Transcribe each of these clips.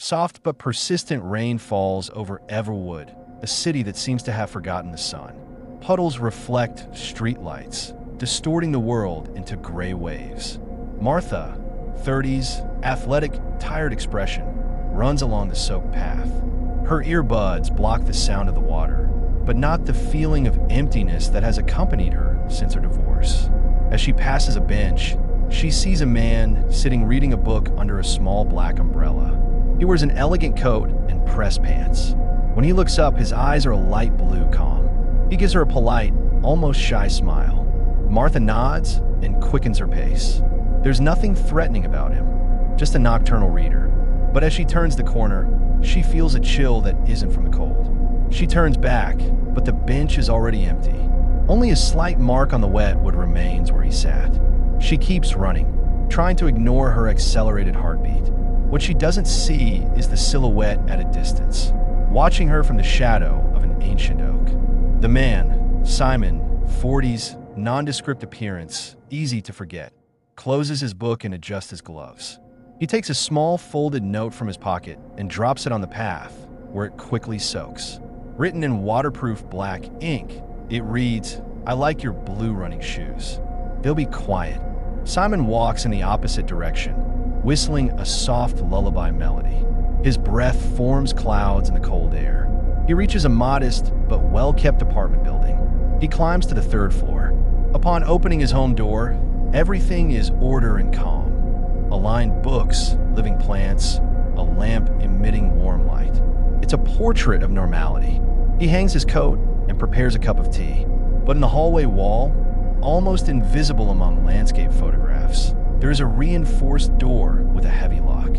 Soft but persistent rain falls over Everwood, a city that seems to have forgotten the sun. Puddles reflect streetlights, distorting the world into gray waves. Martha, 30s, athletic, tired expression, runs along the soaked path. Her earbuds block the sound of the water, but not the feeling of emptiness that has accompanied her since her divorce. As she passes a bench, she sees a man sitting reading a book under a small black umbrella. He wears an elegant coat and pressed pants. When he looks up, his eyes are a light blue calm. He gives her a polite, almost shy smile. Martha nods and quickens her pace. There's nothing threatening about him, just a nocturnal reader. But as she turns the corner, she feels a chill that isn't from the cold. She turns back, but the bench is already empty. Only a slight mark on the wetwood remains where he sat. She keeps running, trying to ignore her accelerated heartbeat. What she doesn't see is the silhouette at a distance, watching her from the shadow of an ancient oak. The man, Simon, 40s, nondescript appearance, easy to forget, closes his book and adjusts his gloves. He takes a small folded note from his pocket and drops it on the path, where it quickly soaks. Written in waterproof black ink, it reads, "I like your blue running shoes. They'll be quiet." Simon walks in the opposite direction, whistling a soft lullaby melody. His breath forms clouds in the cold air. He reaches a modest but well-kept apartment building. He climbs to the 3rd floor. Upon opening his home door, everything is order and calm. Aligned books, living plants, a lamp emitting warm light. It's a portrait of normality. He hangs his coat and prepares a cup of tea. But in the hallway wall, almost invisible among landscape photographs, there is a reinforced door with a heavy lock.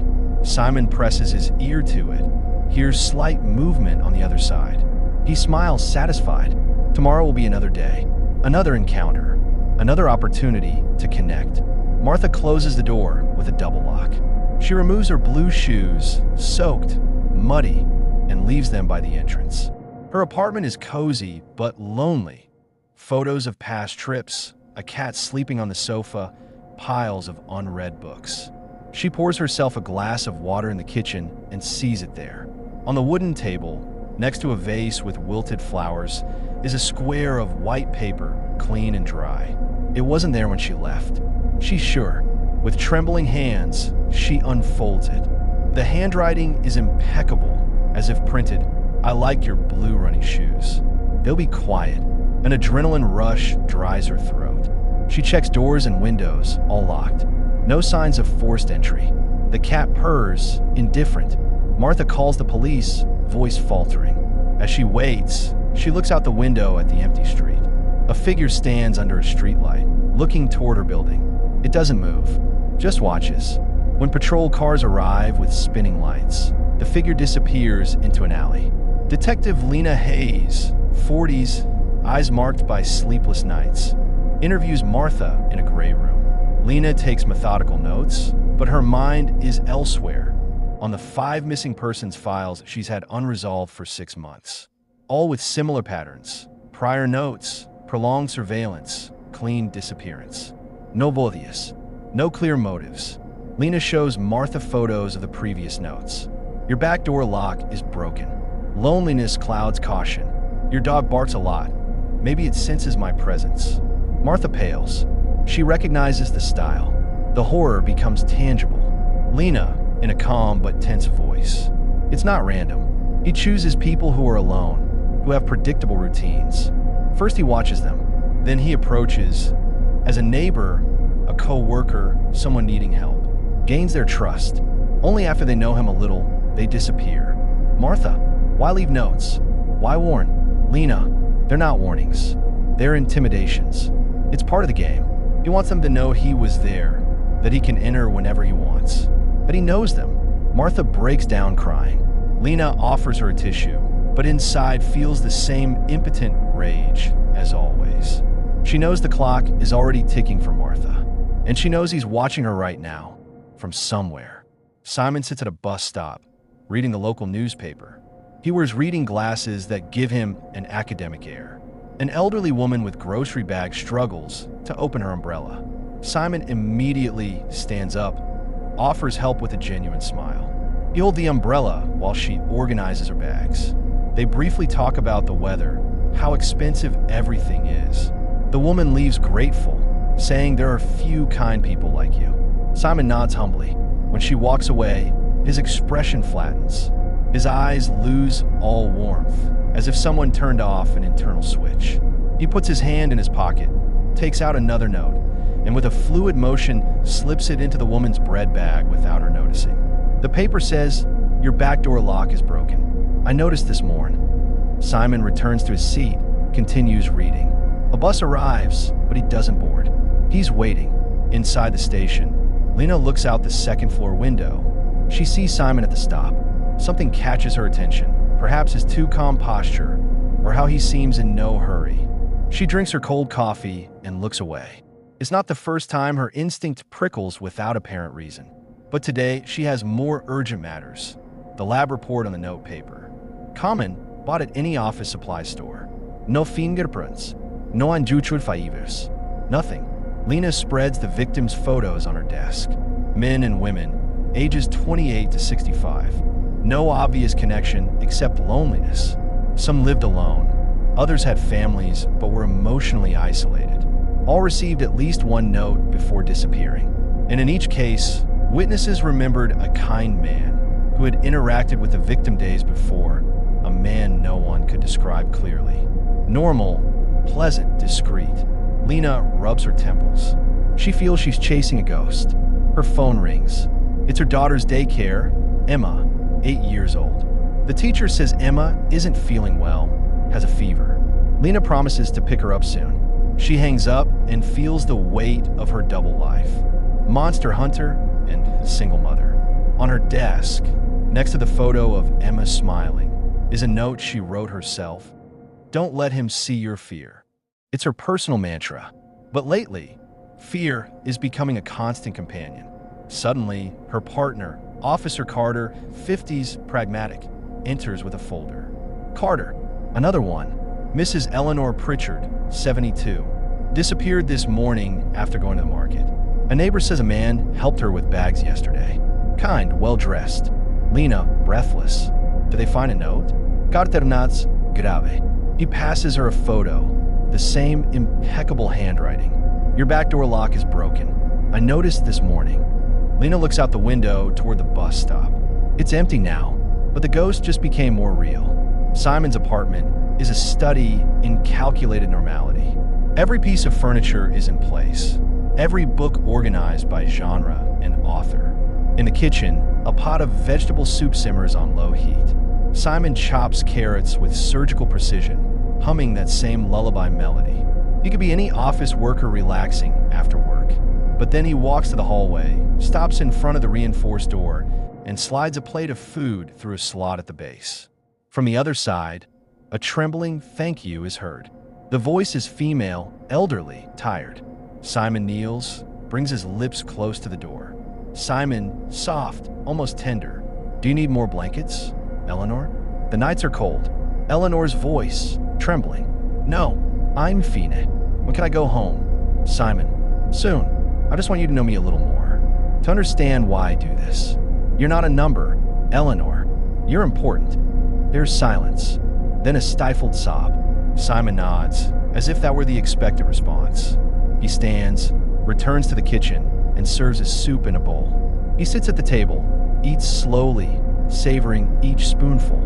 Simon presses his ear to it, hears slight movement on the other side. He smiles, satisfied. Tomorrow will be another day, another encounter, another opportunity to connect. Martha closes the door with a double lock. She removes her blue shoes, soaked, muddy, and leaves them by the entrance. Her apartment is cozy but lonely. Photos of past trips, a cat sleeping on the sofa, piles of unread books. She pours herself a glass of water in the kitchen and sees it there. On the wooden table, next to a vase with wilted flowers, is a square of white paper, clean and dry. It wasn't there when she left. She's sure. With trembling hands, she unfolds it. The handwriting is impeccable, as if printed, "I like your blue running shoes. They'll be quiet." An adrenaline rush dries her throat. She checks doors and windows, all locked. No signs of forced entry. The cat purrs, indifferent. Martha calls the police, voice faltering. As she waits, she looks out the window at the empty street. A figure stands under a streetlight, looking toward her building. It doesn't move, just watches. When patrol cars arrive with spinning lights, the figure disappears into an alley. Detective Lena Hayes, 40s, eyes marked by sleepless nights, interviews Martha in a gray room. Lena takes methodical notes, but her mind is elsewhere, on the 5 missing persons files she's had unresolved for 6 months. All with similar patterns: prior notes, prolonged surveillance, clean disappearance. No obvious, no clear motives. Lena shows Martha photos of the previous notes. Your back door lock is broken. Loneliness clouds caution. Your dog barks a lot. Maybe it senses my presence. Martha pales. She recognizes the style. The horror becomes tangible. Lena, in a calm but tense voice. It's not random. He chooses people who are alone, who have predictable routines. First he watches them, then he approaches. As a neighbor, a co-worker, someone needing help. Gains their trust. Only after they know him a little, they disappear. Martha, why leave notes? Why warn? Lena, they're not warnings. They're intimidations. It's part of the game. He wants them to know he was there, that he can enter whenever he wants, that he knows them. Martha breaks down crying. Lena offers her a tissue, but inside feels the same impotent rage as always. She knows the clock is already ticking for Martha, and she knows he's watching her right now, from somewhere. Simon sits at a bus stop, reading the local newspaper. He wears reading glasses that give him an academic air. An elderly woman with grocery bags struggles to open her umbrella. Simon immediately stands up, offers help with a genuine smile. He holds the umbrella while she organizes her bags. They briefly talk about the weather, how expensive everything is. The woman leaves grateful, saying there are few kind people like you. Simon nods humbly. When she walks away, his expression flattens. His eyes lose all warmth, as if someone turned off an internal switch. He puts his hand in his pocket, takes out another note, and with a fluid motion slips it into the woman's bread bag without her noticing. The paper says, "Your back door lock is broken. I noticed this morning." Simon returns to his seat, continues reading. A bus arrives, but he doesn't board. He's waiting. Inside the station, Lena looks out the second-floor window. She sees Simon at the stop. Something catches her attention, perhaps his too calm posture, or how he seems in no hurry. She drinks her cold coffee and looks away. It's not the first time her instinct prickles without apparent reason. But today, she has more urgent matters. The lab report on the note paper. Common, bought at any office supply store. No fingerprints. No unusual fibers. Nothing. Lena spreads the victims' photos on her desk. Men and women, ages 28 to 65. No obvious connection except loneliness. Some lived alone. Others had families but were emotionally isolated. All received at least one note before disappearing. And in each case, witnesses remembered a kind man who had interacted with the victim days before, a man no one could describe clearly. Normal, pleasant, discreet. Lena rubs her temples. She feels she's chasing a ghost. Her phone rings. It's her daughter's daycare, Emma, 8 years old. The teacher says Emma isn't feeling well, has a fever. Lena promises to pick her up soon. She hangs up and feels the weight of her double life. Monster hunter and single mother. On her desk, next to the photo of Emma smiling, is a note she wrote herself. Don't let him see your fear. It's her personal mantra. But lately, fear is becoming a constant companion. Suddenly, her partner, Officer Carter, 50s, pragmatic, enters with a folder. Carter, another one. Mrs. Eleanor Pritchard, 72, disappeared this morning after going to the market. A neighbor says a man helped her with bags yesterday. Kind, well-dressed. Lena, breathless. Do they find a note? Carter nats grave. He passes her a photo, the same impeccable handwriting. Your back door lock is broken. I noticed this morning. Lena looks out the window toward the bus stop. It's empty now, but the ghost just became more real. Simon's apartment is a study in calculated normality. Every piece of furniture is in place. Every book organized by genre and author. In the kitchen, a pot of vegetable soup simmers on low heat. Simon chops carrots with surgical precision, humming that same lullaby melody. He could be any office worker relaxing after work. But then he walks to the hallway, stops in front of the reinforced door, and slides a plate of food through a slot at the base. From the other side, a trembling thank you is heard. The voice is female, elderly, tired. Simon kneels, brings his lips close to the door. Simon, soft, almost tender. Do you need more blankets, Eleanor? The nights are cold. Eleanor's voice, trembling. No, I'm fine. When can I go home? Simon, soon. I just want you to know me a little more. To understand why I do this. You're not a number, Eleanor. You're important. There's silence. Then a stifled sob. Simon nods, as if that were the expected response. He stands, returns to the kitchen, and serves his soup in a bowl. He sits at the table, eats slowly, savoring each spoonful.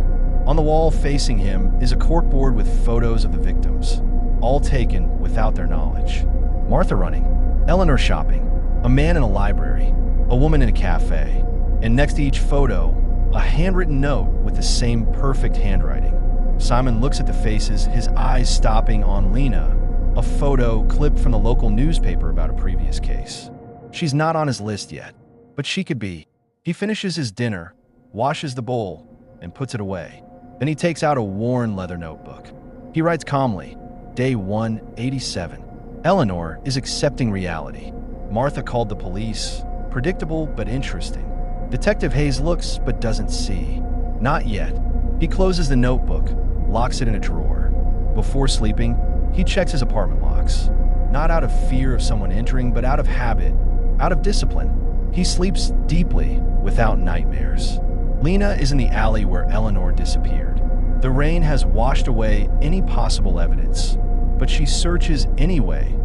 On the wall facing him is a corkboard with photos of the victims, all taken without their knowledge. Martha running, Eleanor shopping, a man in a library, a woman in a cafe, and next to each photo, a handwritten note with the same perfect handwriting. Simon looks at the faces, his eyes stopping on Lena, a photo clipped from the local newspaper about a previous case. She's not on his list yet, but she could be. He finishes his dinner, washes the bowl, and puts it away. Then he takes out a worn leather notebook. He writes calmly, Day 187. Eleanor is accepting reality. Martha called the police. Predictable but interesting. Detective Hayes looks but doesn't see. Not yet. He closes the notebook, locks it in a drawer. Before sleeping, he checks his apartment locks. Not out of fear of someone entering, but out of habit, out of discipline. He sleeps deeply without nightmares. Lena is in the alley where Eleanor disappeared. The rain has washed away any possible evidence, but she searches anyway,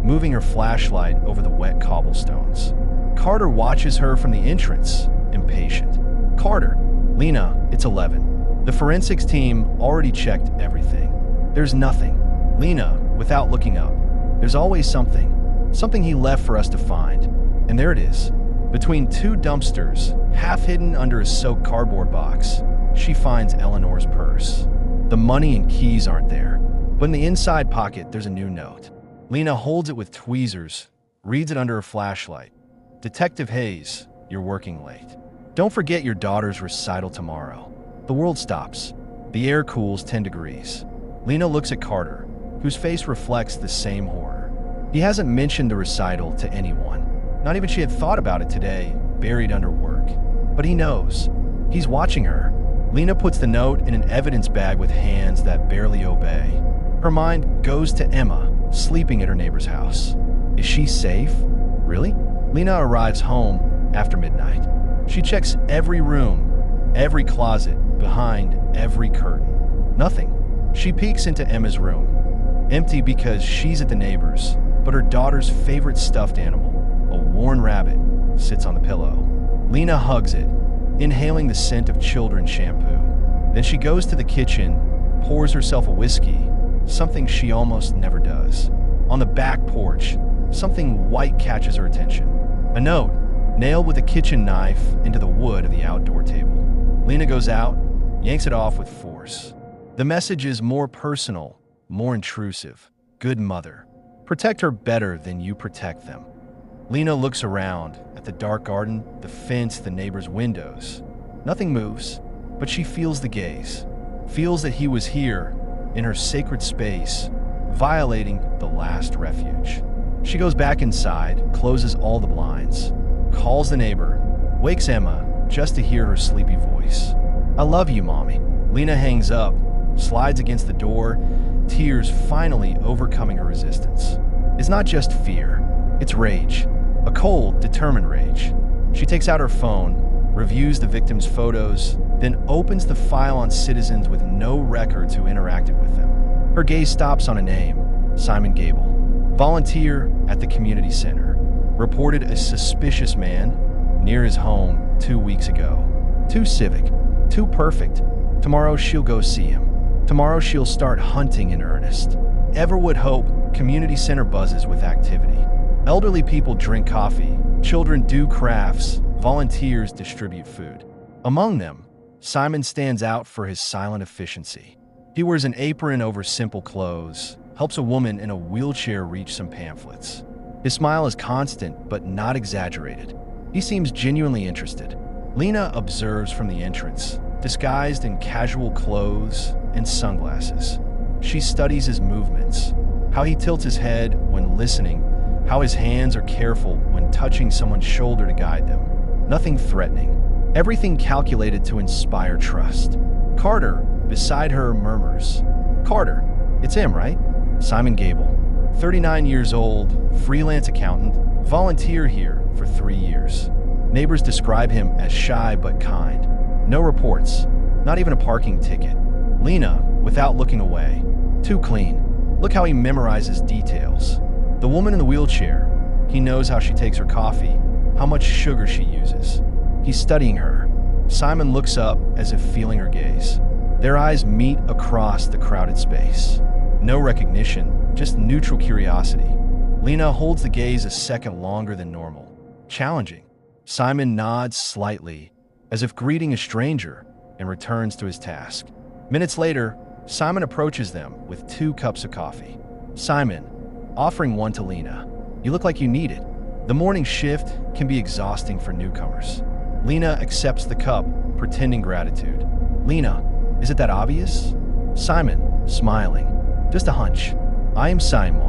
moving her flashlight over the wet cobblestones. Carter watches her from the entrance, impatient. "Carter." "Lena, it's 11. The forensics team already checked everything. There's nothing." "Lena," without looking up, "there's always something. Something he left for us to find. And there it is. Between two dumpsters, half hidden under a soaked cardboard box, she finds Eleanor's purse. The money and keys aren't there, but in the inside pocket there's a new note. Lena holds it with tweezers, reads it under her flashlight. "Detective Hayes, you're working late. Don't forget your daughter's recital tomorrow." The world stops. The air cools 10 degrees. Lena looks at Carter, whose face reflects the same horror. He hasn't mentioned the recital to anyone. Not even she had thought about it today, buried under work. But he knows. He's watching her. Lena puts the note in an evidence bag with hands that barely obey. Her mind goes to Emma, sleeping at her neighbor's house. Is she safe? Really? Lena arrives home after midnight. She checks every room, every closet, behind every curtain. Nothing. She peeks into Emma's room. Empty because she's at the neighbor's, but her daughter's favorite stuffed animal, a worn rabbit, sits on the pillow. Lena hugs it, inhaling the scent of children's shampoo. Then she goes to the kitchen, pours herself a whiskey, something she almost never does. On the back porch, something white catches her attention. A note, nailed with a kitchen knife into the wood of the outdoor table. Lena goes out, yanks it off with force. The message is more personal, more intrusive. "Good mother. Protect her better than you protect them." Lena looks around at the dark garden, the fence, the neighbor's windows. Nothing moves, but she feels the gaze. Feels that he was here, in her sacred space, violating the last refuge. She goes back inside, closes all the blinds, calls the neighbor, wakes Emma just to hear her sleepy voice. "I love you, Mommy." Lena hangs up, slides against the door, tears finally overcoming her resistance. It's not just fear, it's rage. A cold, determined rage. She takes out her phone, reviews the victim's photos, then opens the file on citizens with no records who interacted with them. Her gaze stops on a name, Simon Gable. Volunteer at the community center. Reported a suspicious man near his home 2 weeks ago. Too civic, too perfect. Tomorrow she'll go see him. Tomorrow she'll start hunting in earnest. Everwood Hope Community Center buzzes with activity. Elderly people drink coffee, children do crafts, volunteers distribute food. Among them, Simon stands out for his silent efficiency. He wears an apron over simple clothes, helps a woman in a wheelchair reach some pamphlets. His smile is constant but not exaggerated. He seems genuinely interested. Lena observes from the entrance, disguised in casual clothes and sunglasses. She studies his movements, how he tilts his head when listening, how his hands are careful when touching someone's shoulder to guide them. Nothing threatening, everything calculated to inspire trust. Carter, beside her, murmurs, "Carter, it's him, right?" Simon Gable, 39 years old, freelance accountant, volunteer here for 3 years. Neighbors describe him as shy but kind. No reports, not even a parking ticket. Lena, without looking away, too clean. Look how he memorizes details. The woman in the wheelchair, he knows how she takes her coffee, how much sugar she uses. He's studying her. Simon looks up as if feeling her gaze. Their eyes meet across the crowded space. No recognition, just neutral curiosity. Lena holds the gaze a second longer than normal. Challenging. Simon nods slightly, as if greeting a stranger, and returns to his task. Minutes later, Simon approaches them with 2 cups of coffee. Simon, offering one to Lena. "You look like you need it." The morning shift can be exhausting for newcomers. Lena accepts the cup, pretending gratitude. "Lena, is it that obvious?" Simon, smiling. "Just a hunch. I am Simon.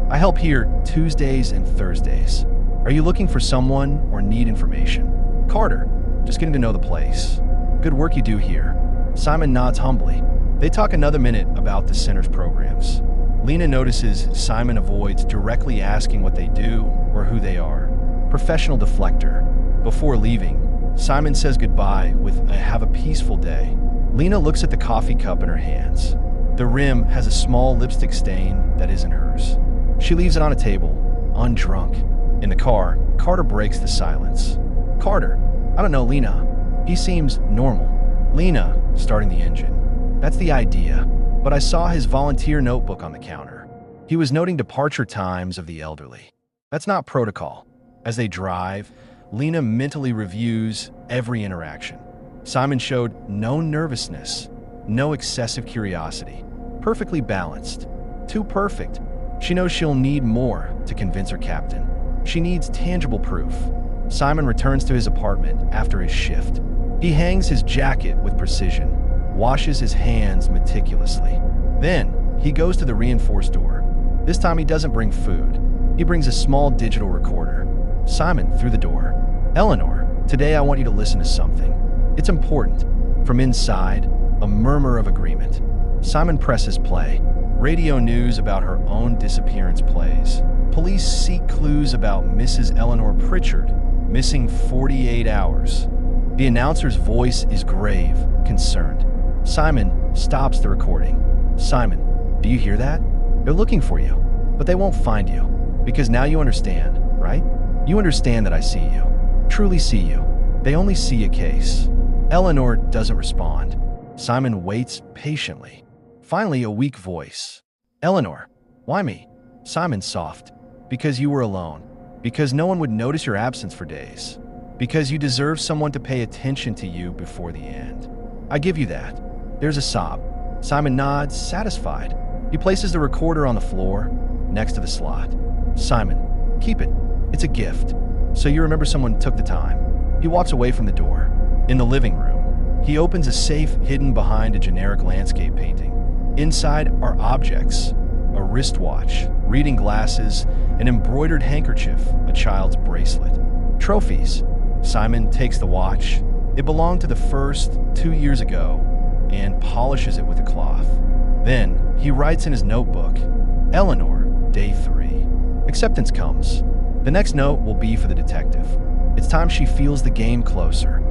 I help here Tuesdays and Thursdays. Are you looking for someone or need information?" "Carter, just getting to know the place. Good work you do here." Simon nods humbly. They talk another minute about the center's programs. Lena notices Simon avoids directly asking what they do or who they are. Professional deflector. Before leaving, Simon says goodbye with a "have a peaceful day." Lena looks at the coffee cup in her hands. The rim has a small lipstick stain that isn't hers. She leaves it on a table, undrunk. In the car, Carter breaks the silence. "Carter, I don't know Lena. He seems normal." Lena, starting the engine. "That's the idea. But I saw his volunteer notebook on the counter. He was noting departure times of the elderly. That's not protocol." As they drive, Lena mentally reviews every interaction. Simon showed no nervousness, no excessive curiosity. Perfectly balanced. Too perfect. She knows she'll need more to convince her captain. She needs tangible proof. Simon returns to his apartment after his shift. He hangs his jacket with precision, washes his hands meticulously. Then, he goes to the reinforced door. This time he doesn't bring food. He brings a small digital recorder. Simon, through the door. "Eleanor, today I want you to listen to something. It's important." From inside, a murmur of agreement. Simon presses play. Radio news about her own disappearance plays. Police seek clues about Mrs. Eleanor Pritchard, missing 48 hours. The announcer's voice is grave, concerned. Simon stops the recording. "Simon, do you hear that? They're looking for you, but they won't find you. Because now you understand, right? You understand that I see you. Truly see you. They only see a case." Eleanor doesn't respond. Simon waits patiently. Finally, a weak voice. "Eleanor, why me?" Simon, soft. "Because you were alone. Because no one would notice your absence for days. Because you deserve someone to pay attention to you before the end. I give you that." There's a sob. Simon nods, satisfied. He places the recorder on the floor, next to the slot. "Simon, keep it. It's a gift. So you remember someone took the time." He walks away from the door. In the living room, he opens a safe hidden behind a generic landscape painting. Inside are objects: a wristwatch, reading glasses, an embroidered handkerchief, a child's bracelet. Trophies. Simon takes the watch. It belonged to the first 2 years ago, and polishes it with a cloth. Then he writes in his notebook, "Eleanor, day 3. Acceptance comes. The next note will be for the detective. It's time she feels the game closer."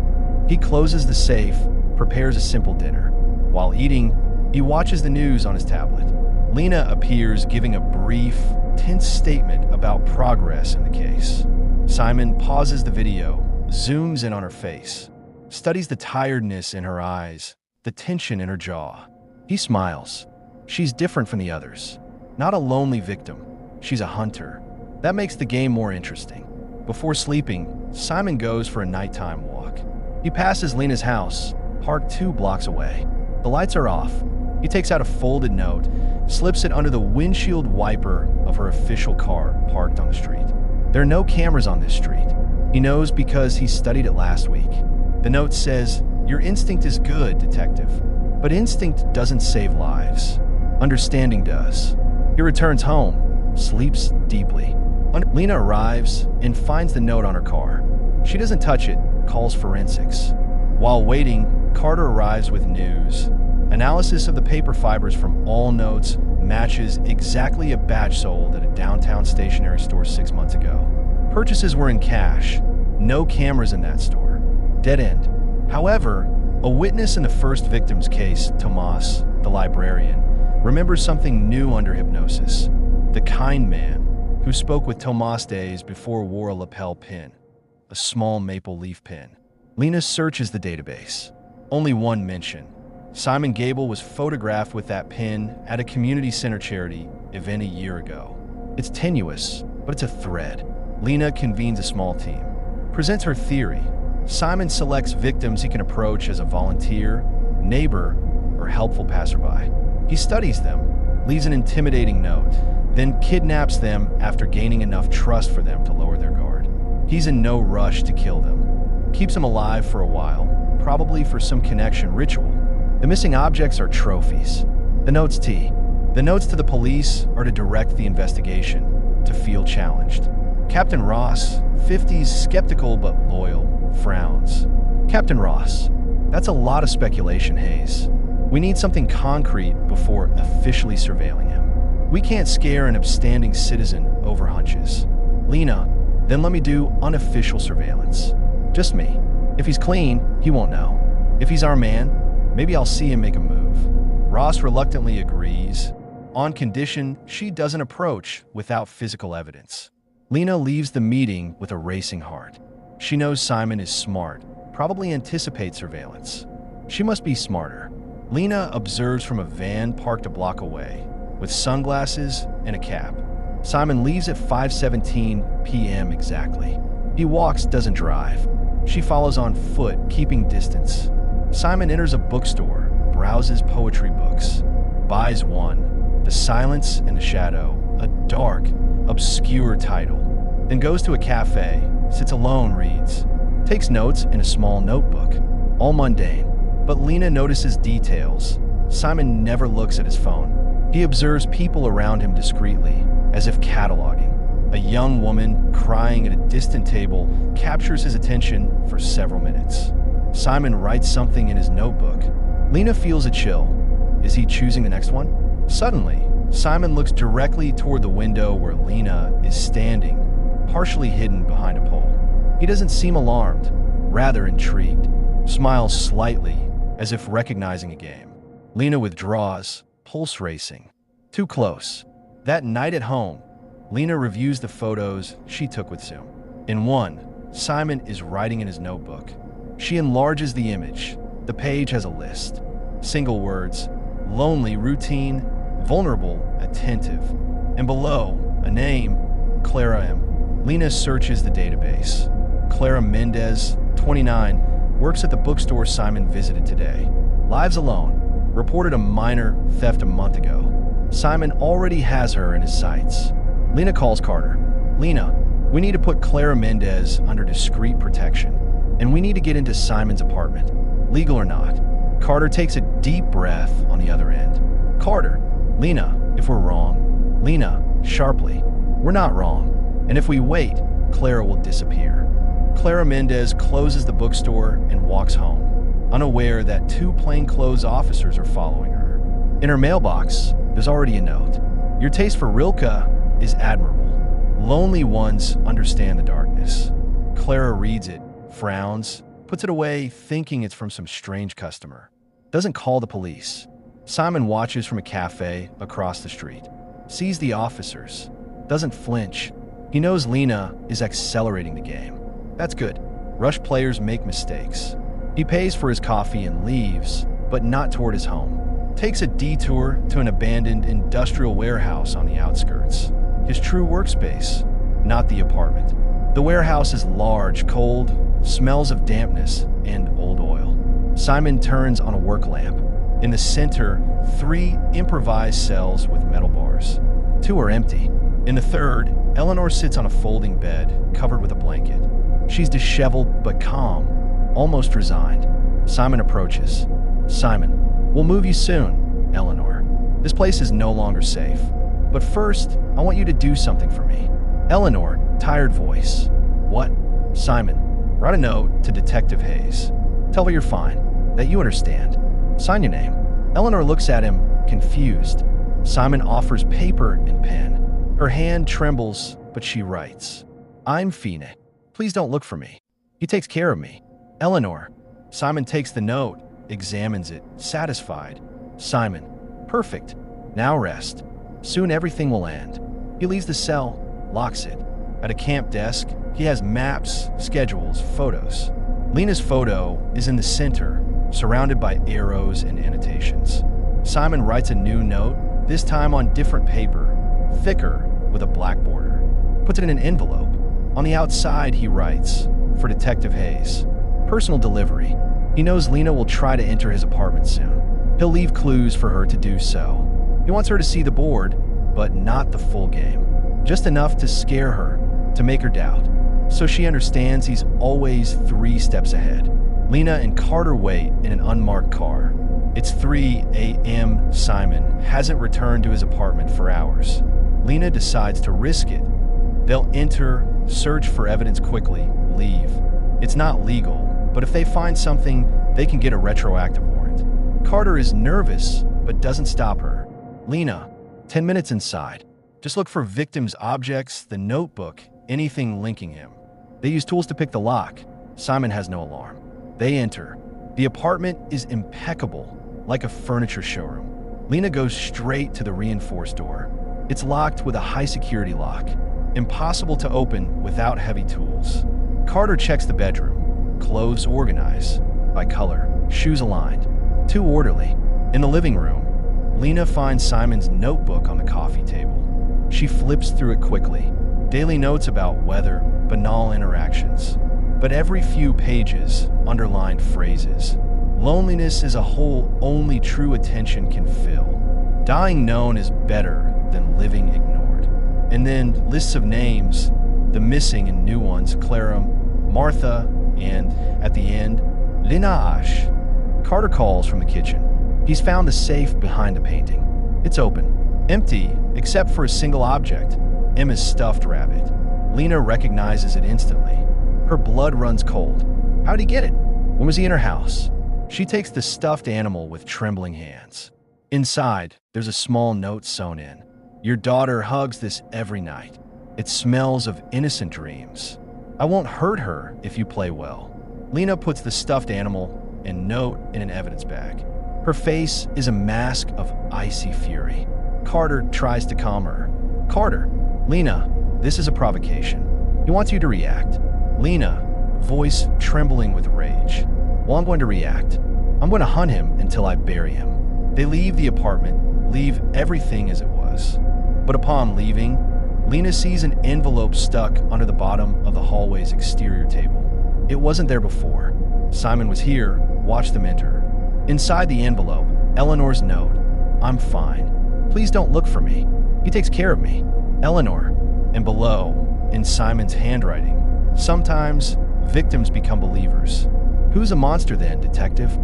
He closes the safe, prepares a simple dinner. While eating, he watches the news on his tablet. Lena appears, giving a brief, tense statement about progress in the case. Simon pauses the video, zooms in on her face, studies the tiredness in her eyes, the tension in her jaw. He smiles. She's different from the others. Not a lonely victim. She's a hunter. That makes the game more interesting. Before sleeping, Simon goes for a nighttime walk. He passes Lena's house, parked 2 blocks away. The lights are off. He takes out a folded note, slips it under the windshield wiper of her official car parked on the street. There are no cameras on this street. He knows because he studied it last week. The note says, "Your instinct is good, detective. But instinct doesn't save lives. Understanding does." He returns home, sleeps deeply. Lena arrives and finds the note on her car. She doesn't touch it, calls forensics. While waiting, Carter arrives with news. Analysis of the paper fibers from all notes matches exactly a batch sold at a downtown stationery store 6 months ago. Purchases were in cash. No cameras in that store. Dead end. However, a witness in the first victim's case, Tomas, the librarian, remembers something new under hypnosis. The kind man who spoke with Tomas days before wore a lapel pin, a small maple leaf pin. Lena searches the database. Only one mention. Simon Gable was photographed with that pin at a community center charity event a year ago. It's tenuous, but it's a thread. Lena convenes a small team, presents her theory. Simon selects victims he can approach as a volunteer, neighbor, or helpful passerby. He studies them, leaves an intimidating note, then kidnaps them after gaining enough trust for them to lower their guard. He's in no rush to kill them. Keeps them alive for a while, probably for some connection ritual. The missing objects are trophies. The notes to the police are to direct the investigation, to feel challenged. Captain Ross, 50s, skeptical but loyal, frowns. "Captain Ross, that's a lot of speculation, Hayes. We need something concrete before officially surveilling him. We can't scare an upstanding citizen over hunches." "Lena, then let me do unofficial surveillance. Just me. If he's clean, he won't know. If he's our man, maybe I'll see him make a move. Ross reluctantly agrees, on condition she doesn't approach without physical evidence. Lena leaves the meeting with a racing heart. She knows Simon is smart, probably anticipates surveillance. She must be smarter. Lena observes from a van parked a block away, with sunglasses and a cap. Simon leaves at 5:17 p.m. exactly. He walks, doesn't drive. She follows on foot, keeping distance. Simon enters a bookstore, browses poetry books, buys one, The Silence and the Shadow, a dark, obscure title. Then goes to a cafe, sits alone, reads, takes notes in a small notebook. All mundane, but Lena notices details. Simon never looks at his phone. He observes people around him discreetly, as if cataloging. A young woman crying at a distant table captures his attention for several minutes. Simon writes something in his notebook. Lena feels a chill. Is he choosing the next one? Suddenly, Simon looks directly toward the window where Lena is standing, partially hidden behind a pole. He doesn't seem alarmed, rather intrigued, smiles slightly, as if recognizing a game. Lena withdraws, pulse racing. Too close. That night at home, Lena reviews the photos she took with Zoom. In one, Simon is writing in his notebook. She enlarges the image. The page has a list. Single words: lonely, routine, vulnerable, attentive. And below, a name: Clara M. Lena searches the database. Clara Mendez, 29, works at the bookstore Simon visited today. Lives alone. Reported a minor theft a month ago. Simon already has her in his sights. Lena calls Carter. Lena, we need to put Clara Mendez under discreet protection. And we need to get into Simon's apartment, legal or not. Carter takes a deep breath on the other end. Carter, Lena, if we're wrong. Lena, sharply, we're not wrong. And if we wait, Clara will disappear. Clara Mendez closes the bookstore and walks home, unaware that two plainclothes officers are following her. In her mailbox, there's already a note. Your taste for Rilke is admirable. Lonely ones understand the darkness. Clara reads it, frowns, puts it away, thinking it's from some strange customer. Doesn't call the police. Simon watches from a cafe across the street. Sees the officers. Doesn't flinch. He knows Lena is accelerating the game. That's good. Rush players make mistakes. He pays for his coffee and leaves, but not toward his home. Takes a detour to an abandoned industrial warehouse on the outskirts. His true workspace, not the apartment. The warehouse is large, cold, smells of dampness and old oil. Simon turns on a work lamp. In the center, 3 improvised cells with metal bars. 2 are empty. In the third, Eleanor sits on a folding bed, covered with a blanket. She's disheveled but calm, almost resigned. Simon approaches. Simon, we'll move you soon, Eleanor. This place is no longer safe. But first, I want you to do something for me. Eleanor, tired voice. What? Simon, write a note to Detective Hayes. Tell her you're fine, that you understand. Sign your name. Eleanor looks at him, confused. Simon offers paper and pen. Her hand trembles, but she writes. I'm Fine. Please don't look for me. He takes care of me. Eleanor. Simon takes the note, examines it, satisfied. Simon. Perfect. Now rest. Soon everything will end. He leaves the cell, locks it. At a camp desk, he has maps, schedules, photos. Lena's photo is in the center, surrounded by arrows and annotations. Simon writes a new note, this time on different paper, thicker, with a black border. Puts it in an envelope. On the outside, he writes, for Detective Hayes. Personal delivery. He knows Lena will try to enter his apartment soon. He'll leave clues for her to do so. He wants her to see the board, but not the full game. Just enough to scare her, to make her doubt. So she understands he's always 3 steps ahead. Lena and Carter wait in an unmarked car. It's 3 a.m. Simon hasn't returned to his apartment for hours. Lena decides to risk it. They'll enter, search for evidence quickly, leave. It's not legal, but if they find something, they can get a retroactive warrant. Carter is nervous, but doesn't stop her. Lena, 10 minutes inside. Just look for victims' objects, the notebook, anything linking him. They use tools to pick the lock. Simon has no alarm. They enter. The apartment is impeccable, like a furniture showroom. Lena goes straight to the reinforced door. It's locked with a high-security lock, impossible to open without heavy tools. Carter checks the bedroom. Clothes organized by color, shoes aligned. Too orderly. In the living room, Lena finds Simon's notebook on the coffee table. She flips through it quickly. Daily notes about weather, banal interactions. But every few pages, underlined phrases. Loneliness is a hole only true attention can fill. Dying known is better than living ignored. And then lists of names, the missing and new ones, Clara, Martha, and, at the end, Lena Ash. Carter calls from the kitchen. He's found the safe behind the painting. It's open, empty, except for a single object, Emma's stuffed rabbit. Lena recognizes it instantly. Her blood runs cold. How'd he get it? When was he in her house? She takes the stuffed animal with trembling hands. Inside, there's a small note sewn in. Your daughter hugs this every night. It smells of innocent dreams. I won't hurt her if you play well. Lena puts the stuffed animal and note in an evidence bag. Her face is a mask of icy fury. Carter tries to calm her. Carter, Lena, this is a provocation. He wants you to react. Lena, voice trembling with rage. Well, I'm going to react. I'm going to hunt him until I bury him. They leave the apartment, leave everything as it was. But upon leaving, Lena sees an envelope stuck under the bottom of the hallway's exterior table. It wasn't there before. Simon was here, watched them enter. Inside the envelope, Eleanor's note. I'm fine. Please don't look for me. He takes care of me. Eleanor. And below, in Simon's handwriting, sometimes victims become believers. Who's a monster then, detective?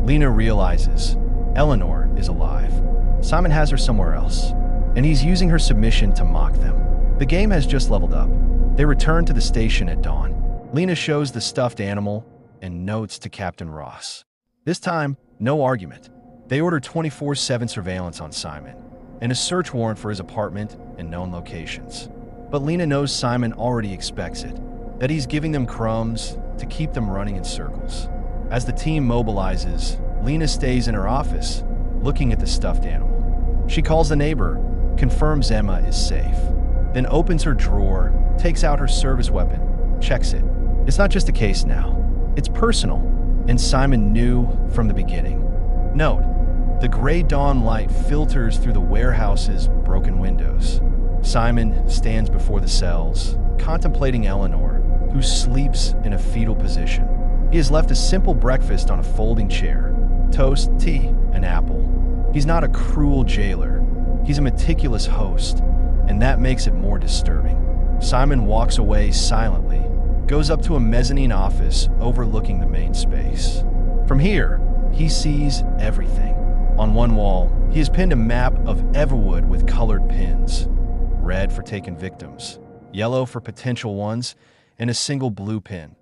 Lena realizes Eleanor is alive. Simon has her somewhere else, and he's using her submission to mock them. The game has just leveled up. They return to the station at dawn. Lena shows the stuffed animal and notes to Captain Ross. This time, no argument. They order 24/7 surveillance on Simon and a search warrant for his apartment and known locations. But Lena knows Simon already expects it, that he's giving them crumbs to keep them running in circles. As the team mobilizes, Lena stays in her office, looking at the stuffed animal. She calls the neighbor, confirms Emma is safe, then opens her drawer, takes out her service weapon, checks it. It's not just a case now. It's personal, and Simon knew from the beginning. Note, the gray dawn light filters through the warehouse's broken windows. Simon stands before the cells, contemplating Eleanor, who sleeps in a fetal position. He has left a simple breakfast on a folding chair, toast, tea, and apple. He's not a cruel jailer. He's a meticulous host, and that makes it more disturbing. Simon walks away silently, goes up to a mezzanine office overlooking the main space. From here, he sees everything. On one wall, he has pinned a map of Everwood with colored pins. Red for taken victims, yellow for potential ones, and a single blue pin,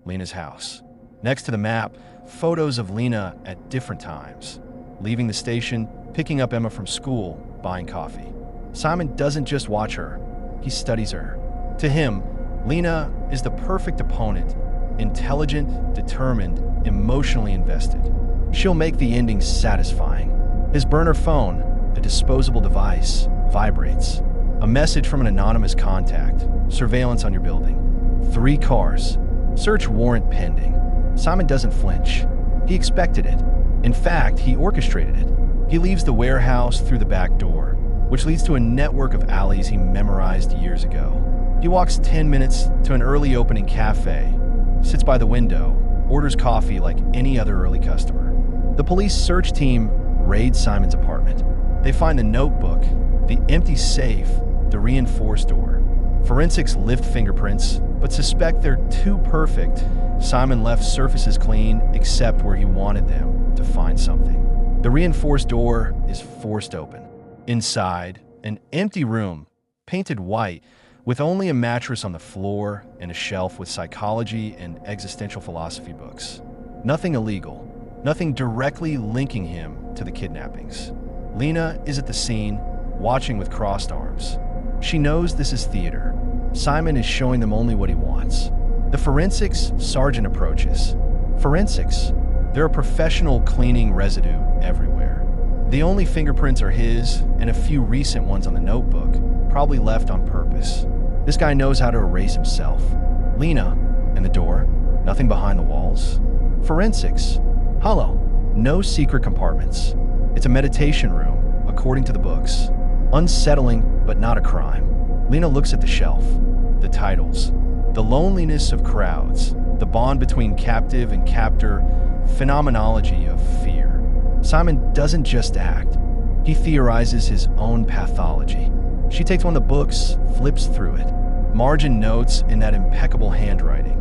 Lena's house. Next to the map, photos of Lena at different times, leaving the station, picking up Emma from school, buying coffee. Simon doesn't just watch her, he studies her. To him, Lena is the perfect opponent, intelligent, determined, emotionally invested. She'll make the ending satisfying. His burner phone, a disposable device, vibrates. A message from an anonymous contact. Surveillance on your building. 3 cars. Search warrant pending. Simon doesn't flinch. He expected it. In fact, he orchestrated it. He leaves the warehouse through the back door, which leads to a network of alleys he memorized years ago. He walks 10 minutes to an early opening cafe, sits by the window, orders coffee like any other early customer. The police search team raids Simon's apartment. They find the notebook, the empty safe, the reinforced door. Forensics lift fingerprints, but suspect they're too perfect. Simon left surfaces clean except where he wanted them to find something. The reinforced door is forced open. Inside, an empty room, painted white, with only a mattress on the floor and a shelf with psychology and existential philosophy books. Nothing illegal, nothing directly linking him to the kidnappings. Lena is at the scene, watching with crossed arms. She knows this is theater. Simon is showing them only what he wants. The forensics sergeant approaches. Forensics. There are professional cleaning residue everywhere. The only fingerprints are his and a few recent ones on the notebook, probably left on purpose. This guy knows how to erase himself. Lena, and the door. Nothing behind the walls. Forensics. Hollow. No secret compartments. It's a meditation room, according to the books. Unsettling, but not a crime. Lena looks at the shelf. The titles. The loneliness of crowds. The bond between captive and captor. Phenomenology of fear. Simon doesn't just act. He theorizes his own pathology. She takes one of the books, flips through it. Margin notes in that impeccable handwriting.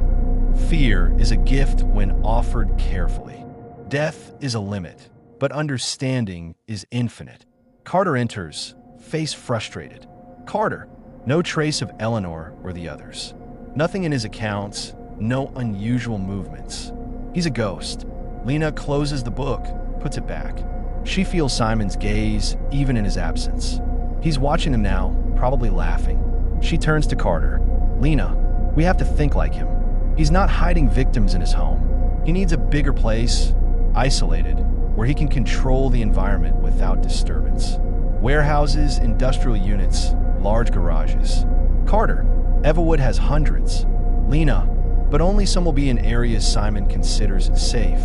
Fear is a gift when offered carefully. Death is a limit, but understanding is infinite. Carter enters, face frustrated. Carter, no trace of Eleanor or the others. Nothing in his accounts, no unusual movements. He's a ghost. Lena closes the book, puts it back. She feels Simon's gaze, even in his absence. He's watching them now, probably laughing. She turns to Carter. Lena, we have to think like him. He's not hiding victims in his home. He needs a bigger place, isolated, where he can control the environment without disturbance. Warehouses, industrial units, large garages. Carter, Everwood has hundreds. Lena, but only some will be in areas Simon considers safe,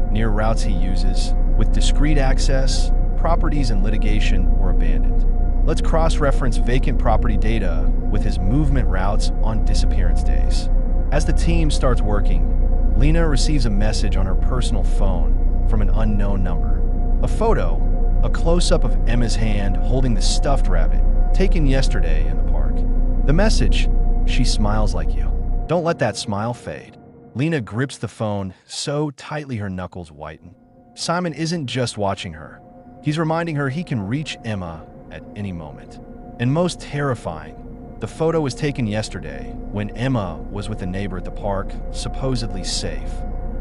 near routes he uses, with discreet access, properties in litigation or abandoned. Let's cross-reference vacant property data with his movement routes on disappearance days. As the team starts working, Lena receives a message on her personal phone from an unknown number. A photo, a close-up of Emma's hand holding the stuffed rabbit, taken yesterday in the park. The message, she smiles like you. Don't let that smile fade. Lena grips the phone so tightly her knuckles whiten. Simon isn't just watching her. He's reminding her he can reach Emma at any moment. And most terrifying, the photo was taken yesterday when Emma was with a neighbor at the park, supposedly safe.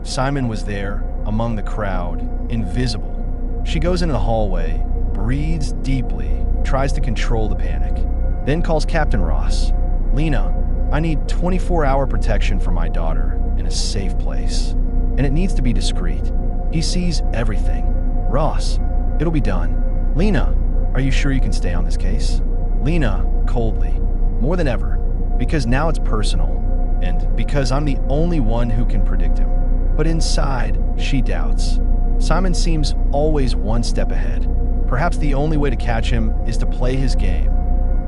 Simon was there, among the crowd, invisible. She goes into the hallway, breathes deeply, tries to control the panic, then calls Captain Ross. Lena, I need 24-hour protection for my daughter in a safe place. And it needs to be discreet. He sees everything. Ross, it'll be done. Lena, are you sure you can stay on this case? Lena, coldly. More than ever. Because now it's personal. And because I'm the only one who can predict him. But inside, she doubts. Simon seems always one step ahead. Perhaps the only way to catch him is to play his game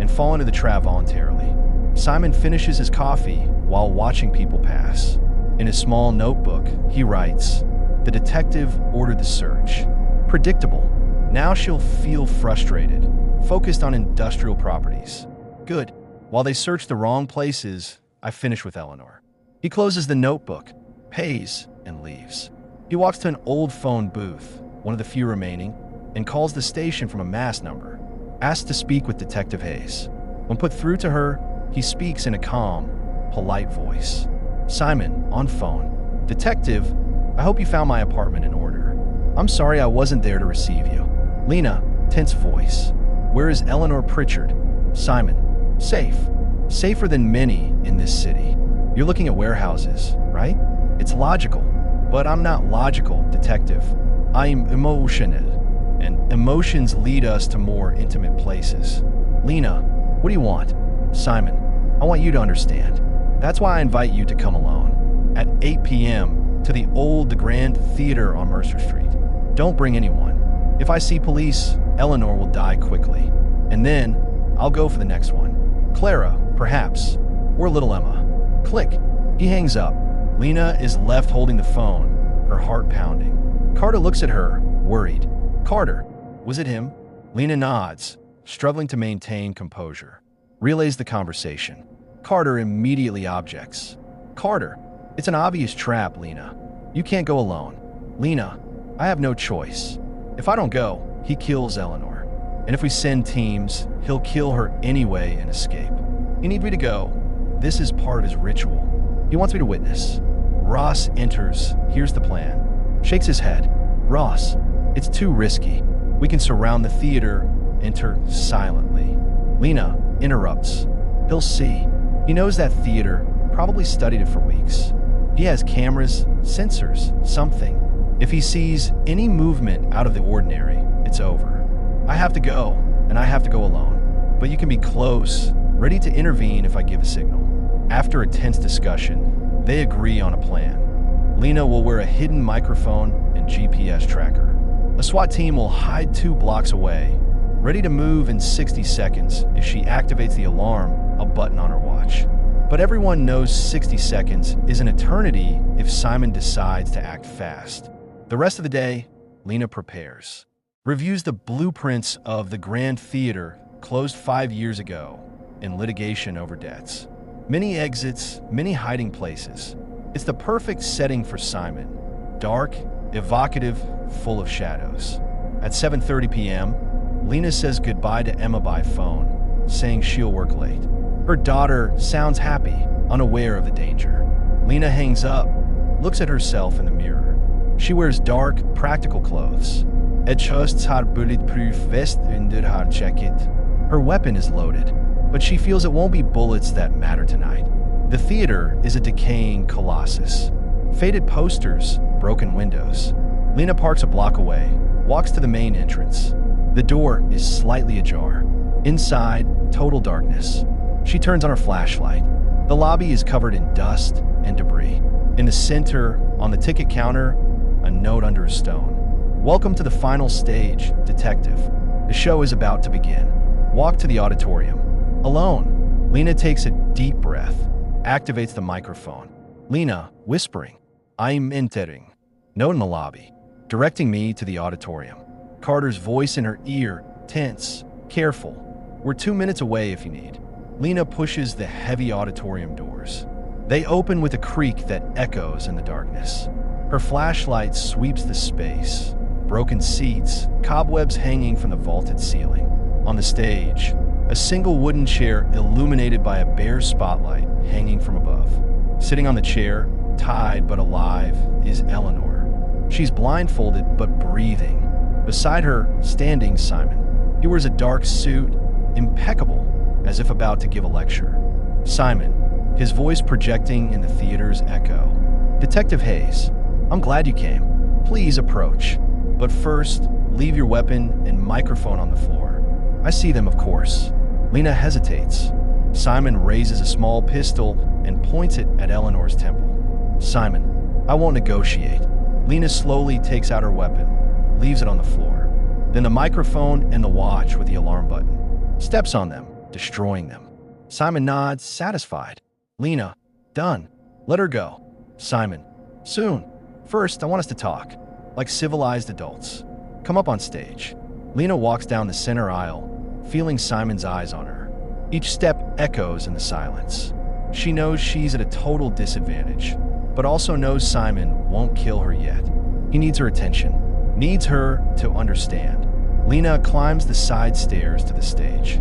and fall into the trap voluntarily. Simon finishes his coffee while watching people pass. In his small notebook, he writes, "The detective ordered the search. Predictable. Now she'll feel frustrated, focused on industrial properties. Good. While they search the wrong places, I finish with Eleanor." He closes the notebook, pays, and leaves. He walks to an old phone booth, one of the few remaining, and calls the station from a mass number. Asks to speak with Detective Hayes. When put through to her, he speaks in a calm, polite voice. Simon, on phone. "Detective, I hope you found my apartment in order. I'm sorry I wasn't there to receive you." Lena, tense voice. "Where is Eleanor Pritchard?" Simon, "Safe. Safer than many in this city. You're looking at warehouses, right? It's logical. But I'm not logical, detective. I'm emotional. And emotions lead us to more intimate places." Lena, "What do you want?" Simon, "I want you to understand. That's why I invite you to come alone. At 8 p.m. to the old Grand Theater on Mercer Street. Don't bring anyone. If I see police, Eleanor will die quickly. And then, I'll go for the next one. Clara, perhaps. Or little Emma." Click. He hangs up. Lena is left holding the phone, her heart pounding. Carter looks at her, worried. "Carter, was it him?" Lena nods, struggling to maintain composure. Relays the conversation. Carter immediately objects. "Carter, it's an obvious trap, Lena. You can't go alone." Lena, "I have no choice. If I don't go, he kills Eleanor. And if we send teams, he'll kill her anyway and escape. You need me to go. This is part of his ritual. He wants me to witness." Ross enters, hears the plan, shakes his head. "Ross, it's too risky. We can surround the theater, enter silently." Lena interrupts. "He'll see. He knows that theater, probably studied it for weeks. He has cameras, sensors, something. If he sees any movement out of the ordinary, it's over. I have to go, and I have to go alone. But you can be close, ready to intervene if I give a signal. After a tense discussion, they agree on a plan. Lena will wear a hidden microphone and GPS tracker. A SWAT team will hide 2 blocks away, ready to move in 60 seconds if she activates the alarm, a button on her watch. But everyone knows 60 seconds is an eternity if Simon decides to act fast. The rest of the day, Lena prepares. Reviews the blueprints of the Grand Theater, closed 5 years ago, in litigation over debts. Many exits, many hiding places. It's the perfect setting for Simon. Dark, evocative, full of shadows. At 7:30 p.m., Lena says goodbye to Emma by phone, saying she'll work late. Her daughter sounds happy, unaware of the danger. Lena hangs up, looks at herself in the mirror. She wears dark, practical clothes. Et just har bulletproof vest under har jacket. Her weapon is loaded, but she feels it won't be bullets that matter tonight. The theater is a decaying colossus. Faded posters, broken windows. Lena parks a block away, walks to the main entrance. The door is slightly ajar. Inside, total darkness. She turns on her flashlight. The lobby is covered in dust and debris. In the center, on the ticket counter, a note under a stone. Welcome to the final stage, detective. The show is about to begin. Walk to the auditorium. Alone. Lena takes a deep breath, activates the microphone. Lena, whispering, I'm entering. Note in the lobby, directing me to the auditorium. Carter's voice in her ear, tense, careful. We're 2 minutes away if you need. Lena pushes the heavy auditorium doors. They open with a creak that echoes in the darkness. Her flashlight sweeps the space. Broken seats, cobwebs hanging from the vaulted ceiling. On the stage, a single wooden chair illuminated by a bare spotlight hanging from above. Sitting on the chair, tied but alive, is Eleanor. She's blindfolded but breathing. Beside her, standing Simon. He wears a dark suit, impeccable, as if about to give a lecture. Simon, his voice projecting in the theater's echo. Detective Hayes, I'm glad you came. Please approach. But first, leave your weapon and microphone on the floor. I see them, of course. Lena hesitates. Simon raises a small pistol and points it at Eleanor's temple. Simon, I won't negotiate. Lena slowly takes out her weapon, leaves it on the floor. Then the microphone and the watch with the alarm button. Steps on them, destroying them. Simon nods, satisfied. Lena, done. Let her go. Simon, soon. First, I want us to talk, like civilized adults. Come up on stage. Lena walks down the center aisle, feeling Simon's eyes on her. Each step echoes in the silence. She knows she's at a total disadvantage, but also knows Simon won't kill her yet. He needs her attention, needs her to understand. Lena climbs the side stairs to the stage.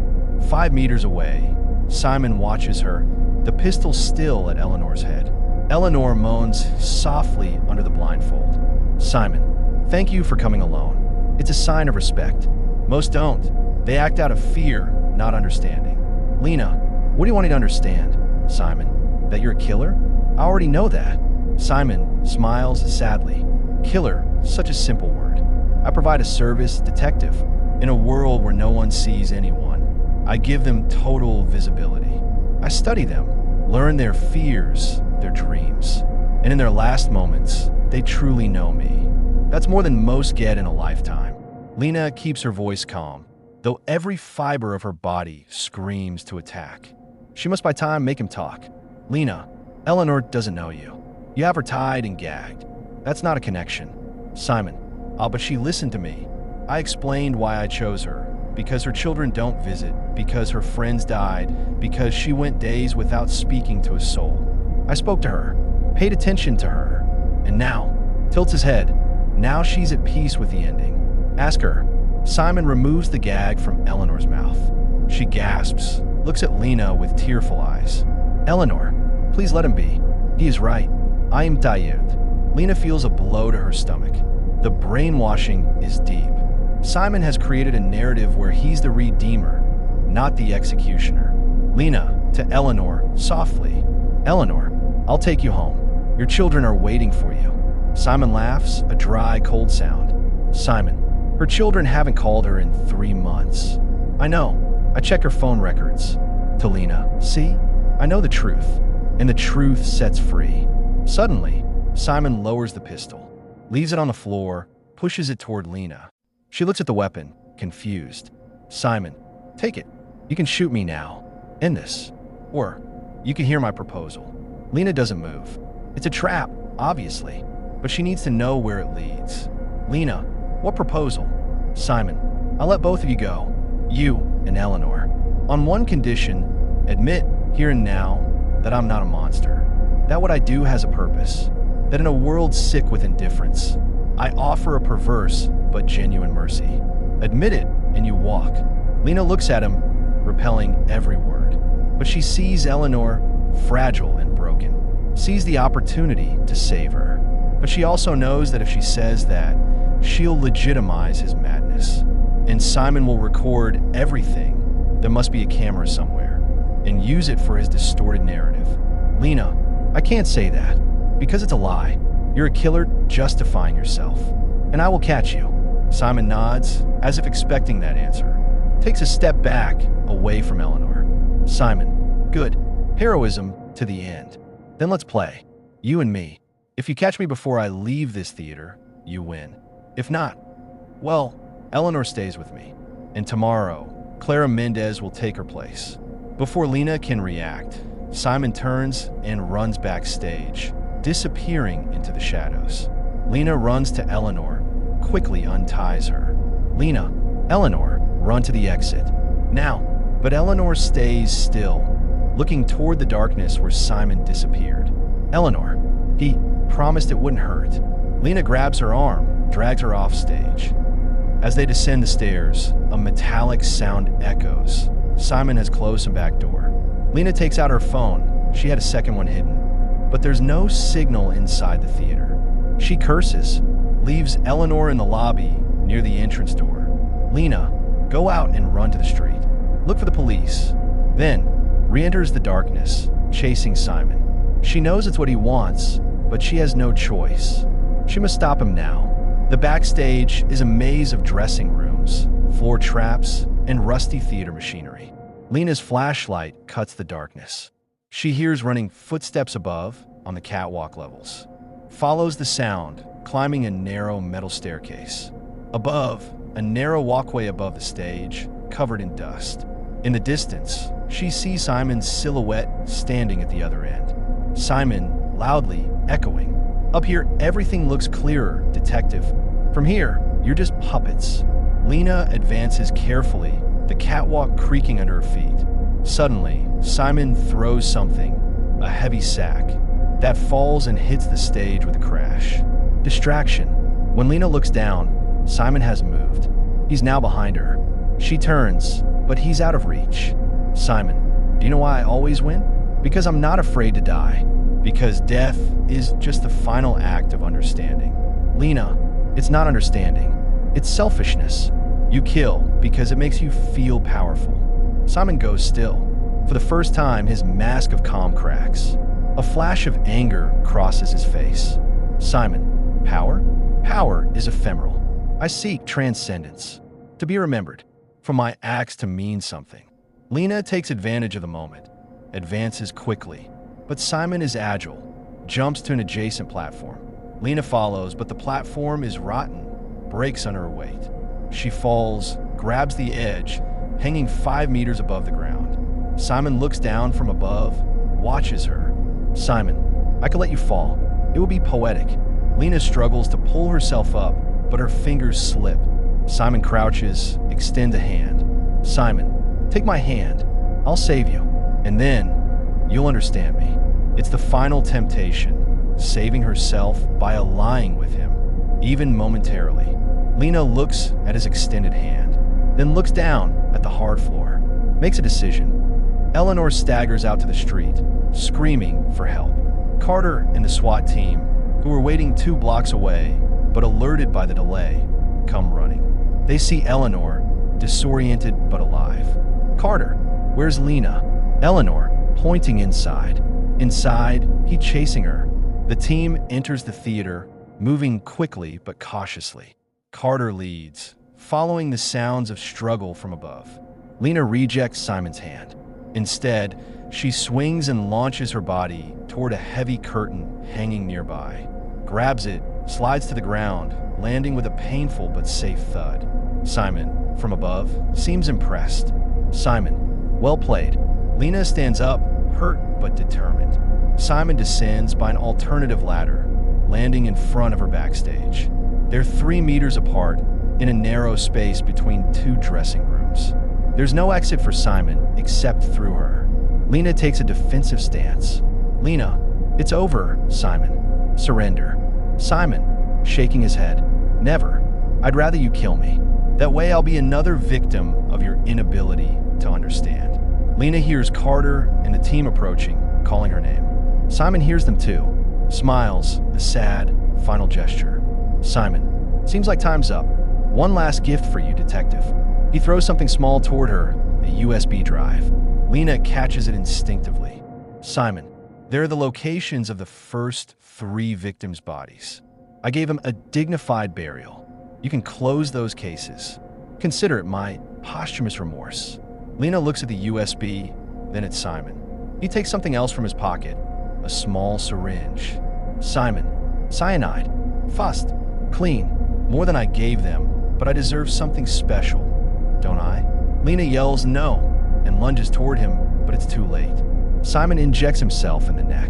5 meters away, Simon watches her, the pistol still at Eleanor's head. Eleanor moans softly under the blindfold. Simon, thank you for coming alone. It's a sign of respect. Most don't. They act out of fear, not understanding. Lena, what do you want me to understand? Simon, that you're a killer? I already know that. Simon smiles sadly. Killer, such a simple word. I provide a service, detective. In a world where no one sees anyone, I give them total visibility. I study them, learn their fears, their dreams. And in their last moments, they truly know me. That's more than most get in a lifetime. Lena keeps her voice calm, though every fiber of her body screams to attack. She must by time make him talk. Lena, Eleanor doesn't know you. You have her tied and gagged. That's not a connection. Simon, but she listened to me. I explained why I chose her. Because her children don't visit, because her friends died, because she went days without speaking to a soul. I spoke to her, paid attention to her, and now, tilts his head, now she's at peace with the ending. Ask her. Simon removes the gag from Eleanor's mouth. She gasps, looks at Lena with tearful eyes. Eleanor, please let him be. He is right. I am tired. Lena feels a blow to her stomach. The brainwashing is deep. Simon has created a narrative where he's the redeemer, not the executioner. Lena, to Eleanor, softly. Eleanor, I'll take you home. Your children are waiting for you. Simon laughs, a dry, cold sound. Simon, her children haven't called her in 3 months. I know. I check her phone records. To Lena, see? I know the truth, and the truth sets free. Suddenly, Simon lowers the pistol, leaves it on the floor, pushes it toward Lena. She looks at the weapon, confused. Simon, take it. You can shoot me now. End this. Or, you can hear my proposal. Lena doesn't move. It's a trap, obviously, but she needs to know where it leads. Lena, what proposal? Simon, I'll let both of you go. You and Eleanor. On one condition, admit, here and now, that I'm not a monster. That what I do has a purpose. That in a world sick with indifference, I offer a perverse but genuine mercy. Admit it, and you walk. Lena looks at him, repelling every word. But she sees Eleanor, fragile and broken, sees the opportunity to save her. But she also knows that if she says that, she'll legitimize his madness. And Simon will record everything. There must be a camera somewhere, and use it for his distorted narrative. Lena, I can't say that, because it's a lie. You're a killer justifying yourself, and I will catch you. Simon nods, as if expecting that answer. Takes a step back, away from Eleanor. Simon, good. Heroism to the end. Then let's play. You and me. If you catch me before I leave this theater, you win. If not, well, Eleanor stays with me. And tomorrow, Clara Mendez will take her place. Before Lena can react, Simon turns and runs backstage, disappearing into the shadows. Lena runs to Eleanor, quickly unties her. Lena, Eleanor, run to the exit. Now, but Eleanor stays still, looking toward the darkness where Simon disappeared. Eleanor, he promised it wouldn't hurt. Lena grabs her arm, drags her off stage. As they descend the stairs, a metallic sound echoes. Simon has closed some back door. Lena takes out her phone. She had a second one hidden. But there's no signal inside the theater. She curses, leaves Eleanor in the lobby near the entrance door. Lena, go out and run to the street. Look for the police. Then, re-enters the darkness, chasing Simon. She knows it's what he wants, but she has no choice. She must stop him now. The backstage is a maze of dressing rooms, floor traps, and rusty theater machinery. Lena's flashlight cuts the darkness. She hears running footsteps above on the catwalk levels. Follows the sound, climbing a narrow metal staircase. Above, a narrow walkway above the stage, covered in dust. In the distance, she sees Simon's silhouette standing at the other end. Simon, loudly echoing. Up here, everything looks clearer, detective. From here, you're just puppets. Lena advances carefully, the catwalk creaking under her feet. Suddenly, Simon throws something, a heavy sack, that falls and hits the stage with a crash. Distraction. When Lena looks down, Simon has moved. He's now behind her. She turns, but he's out of reach. Simon, do you know why I always win? Because I'm not afraid to die. Because death is just the final act of understanding. Lena, it's not understanding. It's selfishness. You kill because it makes you feel powerful. Simon goes still. For the first time, his mask of calm cracks. A flash of anger crosses his face. Simon, power? Power is ephemeral. I seek transcendence. To be remembered. For my acts to mean something. Lena takes advantage of the moment. Advances quickly. But Simon is agile. Jumps to an adjacent platform. Lena follows, but the platform is rotten. Breaks under her weight. She falls, grabs the edge, hanging 5 meters above the ground. Simon looks down from above, watches her. Simon, I could let you fall. It would be poetic. Lena struggles to pull herself up, but her fingers slip. Simon crouches, extends a hand. Simon, take my hand. I'll save you. And then, you'll understand me. It's the final temptation, saving herself by allying with him, even momentarily. Lena looks at his extended hand, then looks down at the hard floor, makes a decision. Eleanor staggers out to the street, screaming for help. Carter and the SWAT team, who were waiting 2 blocks away, but alerted by the delay, come running. They see Eleanor, disoriented but alive. Carter, where's Lena? Eleanor, pointing inside. Inside, he's chasing her. The team enters the theater, moving quickly but cautiously. Carter leads, following the sounds of struggle from above. Lena rejects Simon's hand. Instead, she swings and launches her body toward a heavy curtain hanging nearby. Grabs it, slides to the ground, landing with a painful but safe thud. Simon, from above, seems impressed. Simon, well played. Lena stands up, hurt but determined. Simon descends by an alternative ladder, landing in front of her backstage. They're 3 meters apart in a narrow space between 2 dressing rooms. There's no exit for Simon except through her. Lena takes a defensive stance. Lena, it's over, Simon. Surrender. Simon, shaking his head. Never. I'd rather you kill me. That way I'll be another victim of your inability to understand. Lena hears Carter and the team approaching, calling her name. Simon hears them too. Smiles, a sad, final gesture. Simon, seems like time's up. One last gift for you, detective. He throws something small toward her, a USB drive. Lena catches it instinctively. Simon, there are the locations of the first 3 victims' bodies. I gave them a dignified burial. You can close those cases. Consider it my posthumous remorse. Lena looks at the USB, then at Simon. He takes something else from his pocket, a small syringe. Simon, cyanide. Fust. Clean. More than I gave them, but I deserve something special, don't I? Lena yells no and lunges toward him, but it's too late. Simon injects himself in the neck.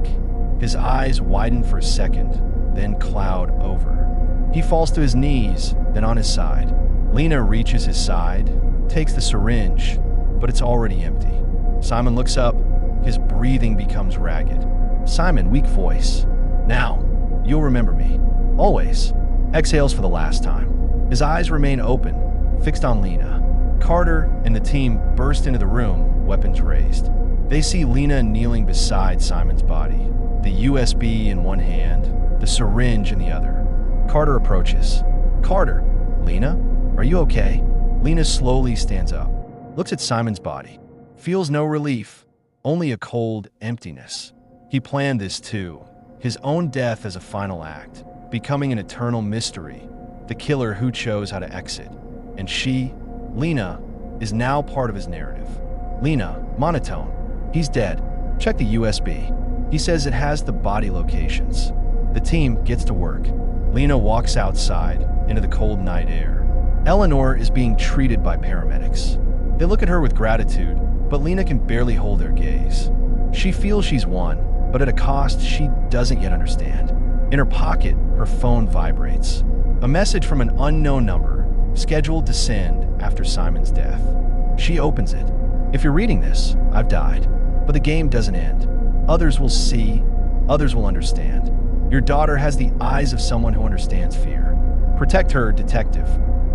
His eyes widen for a second, then cloud over. He falls to his knees, then on his side. Lena reaches his side, takes the syringe, but it's already empty. Simon looks up. His breathing becomes ragged. Simon, weak voice. Now, you'll remember me. Always. Exhales for the last time. His eyes remain open, fixed on Lena. Carter and the team burst into the room, weapons raised. They see Lena kneeling beside Simon's body, the USB in one hand, the syringe in the other. Carter approaches. Carter, Lena, are you okay? Lena slowly stands up, looks at Simon's body, feels no relief, only a cold emptiness. He planned this too, his own death as a final act, becoming an eternal mystery, the killer who chose how to exit. And she, Lena, is now part of his narrative. Lena, monotone. He's dead. Check the USB. He says it has the body locations. The team gets to work. Lena walks outside into the cold night air. Eleanor is being treated by paramedics. They look at her with gratitude, but Lena can barely hold their gaze. She feels she's won, but at a cost she doesn't yet understand. In her pocket, her phone vibrates. A message from an unknown number, scheduled to send after Simon's death. She opens it. If you're reading this, I've died. But the game doesn't end. Others will see, others will understand. Your daughter has the eyes of someone who understands fear. Protect her, detective.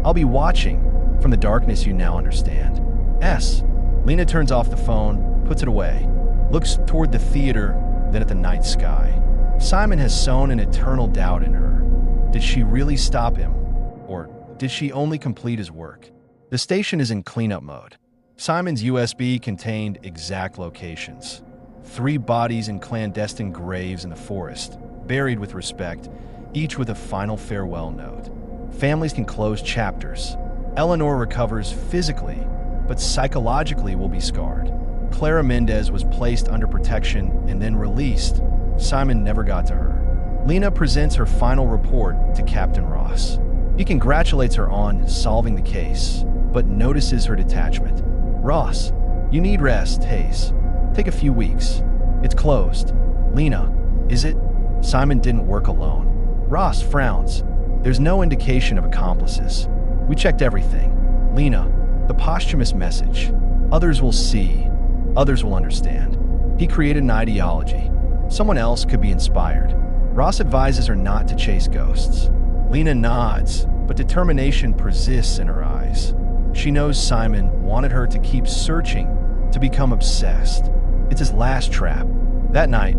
I'll be watching from the darkness you now understand. S. Lena turns off the phone, puts it away, looks toward the theater, then at the night sky. Simon has sown an eternal doubt in her. Did she really stop him? Or did she only complete his work? The station is in cleanup mode. Simon's USB contained exact locations. 3 bodies in clandestine graves in the forest, buried with respect, each with a final farewell note. Families can close chapters. Eleanor recovers physically, but psychologically will be scarred. Clara Mendez was placed under protection and then released. Simon never got to her. Lena presents her final report to Captain Ross. He congratulates her on solving the case, but notices her detachment. Ross, you need rest, Hayes. Take a few weeks. It's closed. Lena, is it? Simon didn't work alone. Ross frowns. There's no indication of accomplices. We checked everything. Lena, the posthumous message. Others will see. Others will understand. He created an ideology. Someone else could be inspired. Ross advises her not to chase ghosts. Lena nods, but determination persists in her eyes. She knows Simon wanted her to keep searching, to become obsessed. It's his last trap. That night,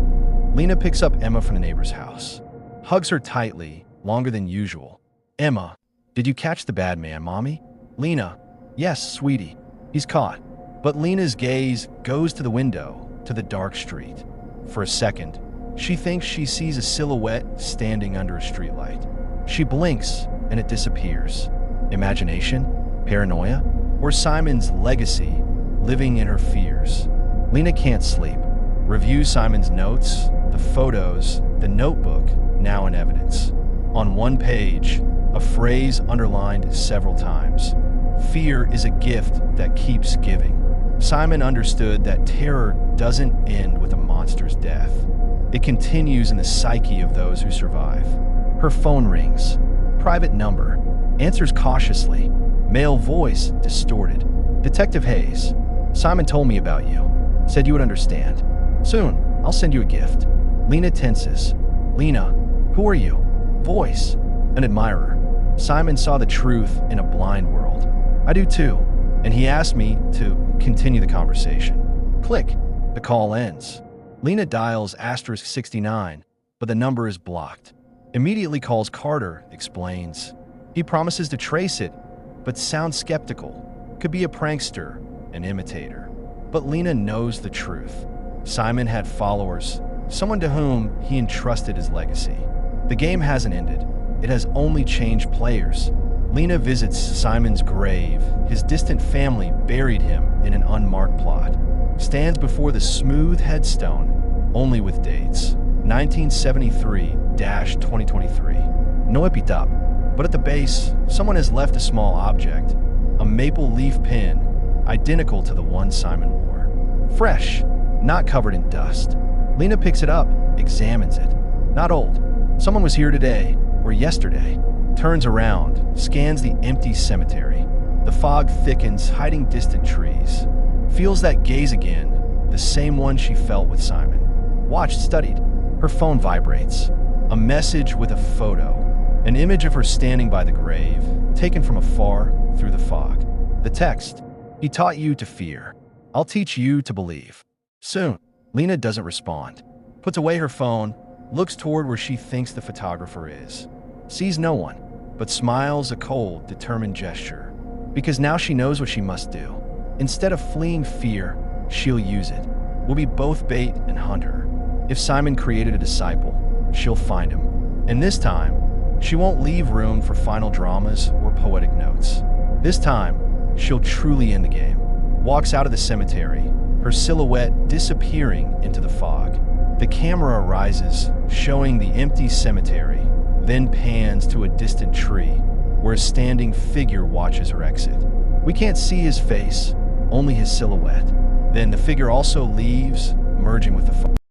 Lena picks up Emma from the neighbor's house. Hugs her tightly, longer than usual. Emma, did you catch the bad man, Mommy? Lena, yes, sweetie. He's caught. But Lena's gaze goes to the window, to the dark street. For a second, She thinks she sees a silhouette standing under a streetlight. She blinks, and it disappears. Imagination? Paranoia? Or Simon's legacy living in her fears? Lena can't sleep. Reviews Simon's notes, the photos, the notebook, now in evidence. On one page, a phrase underlined several times. Fear is a gift that keeps giving. Simon understood that terror doesn't end with a monster's death. It continues in the psyche of those who survive. Her phone rings. Private number. Answers cautiously. Male voice distorted. Detective Hayes. Simon told me about you. Said you would understand. Soon, I'll send you a gift. Lena tenses. Lena, who are you? Voice. An admirer. Simon saw the truth in a blind world. I do too. And he asked me to continue the conversation. Click. The call ends. Lena dials *69, but the number is blocked. Immediately calls Carter, explains. He promises to trace it, but sounds skeptical. Could be a prankster, an imitator. But Lena knows the truth. Simon had followers, someone to whom he entrusted his legacy. The game hasn't ended. It has only changed players. Lena visits Simon's grave. His distant family buried him in an unmarked plot. Stands before the smooth headstone, only with dates. 1973-2023. No epitaph, but at the base, someone has left a small object, a maple leaf pin, identical to the one Simon wore. Fresh, not covered in dust. Lena picks it up, examines it. Not old. Someone was here today, or yesterday. Turns around, scans the empty cemetery. The fog thickens, hiding distant trees. Feels that gaze again, the same one she felt with Simon. Watched, studied. Her phone vibrates. A message with a photo. An image of her standing by the grave, taken from afar through the fog. The text. He taught you to fear. I'll teach you to believe. Soon. Lena doesn't respond. Puts away her phone, looks toward where she thinks the photographer is. Sees no one, but smiles a cold, determined gesture. Because now she knows what she must do. Instead of fleeing fear, she'll use it. We'll be both bait and hunter. If Simon created a disciple, she'll find him. And this time, she won't leave room for final dramas or poetic notes. This time, she'll truly end the game. Walks out of the cemetery, her silhouette disappearing into the fog. The camera rises, showing the empty cemetery, then pans to a distant tree, where a standing figure watches her exit. We can't see his face, only his silhouette. Then the figure also leaves, merging with the fog.